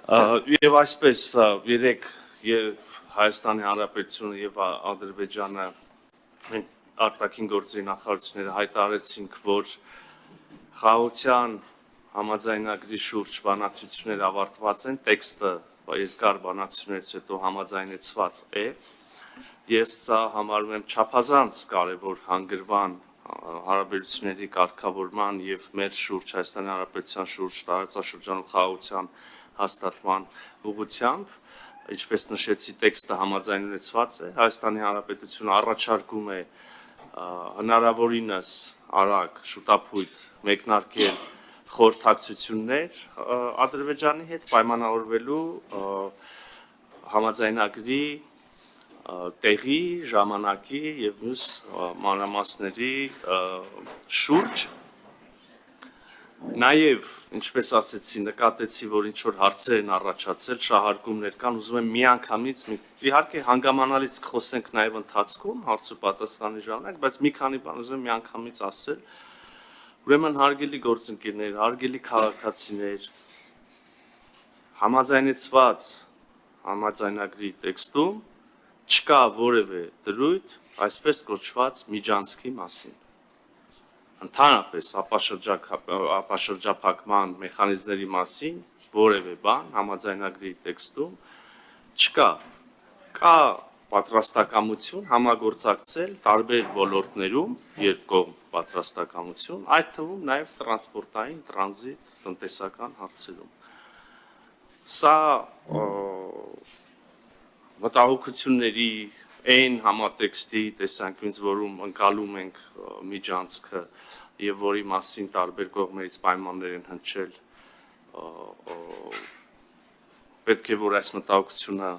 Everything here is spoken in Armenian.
Եվ այսպես երեք եւ Հայաստանի Հանրապետությունը եւ Ադրբեջանը արտաքին գործերի նախարարությունները հայտարարեցինք, որ խաղաղության համաձայնագրի շուրջ բանակցությունները ավարտված են, տեքստը երկար բանակցություններից հետո համաձայնեցված է։ Ես սա համարում եմ չափազանց կարևոր հանգրվան հարաբերությունների կարգավորման եւ մեր շուրջ Հայաստանի Հանրապետության շուրջ տարածաշրջանում խաղաղության հաստատման ուղղությամբ, ինչպես նշեցի, տեքստը համաձայնեցված է, Հայաստանի Հանրապետությունը առաջարկում է հնարավորինս արագ շուտապույտ մեկնարկել խորհրդակցություններ Ադրբեջանի հետ պայմանավորվելու համաձայնագրի տեղի, ժամանակի եւ մյուս մանրամասների շուրջ։ Նաև, ինչպես ասեցի, նկատեցի, որ ինչ որ հարցեր են առաջացել, շահարկումներ կան, ուզում եմ միանգամից, իհարկե հանգամանալից կխոսենք նաև ընթացքում, հարց ու պատասխանի ժամանակ, բայց մի քանի բան ուզում եմ միանգամից ասել։ Ուրեմն հարգելի գործընկերներ, հարգելի քաղաքացիներ, համաձայնեցված համաձայնագրի տեքստում չկա որևէ դրույթ այսպես կոչված միջանցքի մասին։ Ընդհանրապես ապաշրջափակման մեխանիզմների մասին որևէ բան համաձայնագրի տեքստում չկա։ Կա պատրաստակամություն համագործակցել տարբեր ոլորտներում, երկկողմ պատրաստակամություն, այդ թվում նաև տրանսպորտային, տրանզիտ, տնտեսական հարցերում։ Սա մտահոգությունների այն համատեքստի տեսանկյունից, որում ընկալում ենք միջանցքը եւ որի մասին տարբեր կողմերից պայմաններ են հնչել, պետք է որ այս մտահոգությունը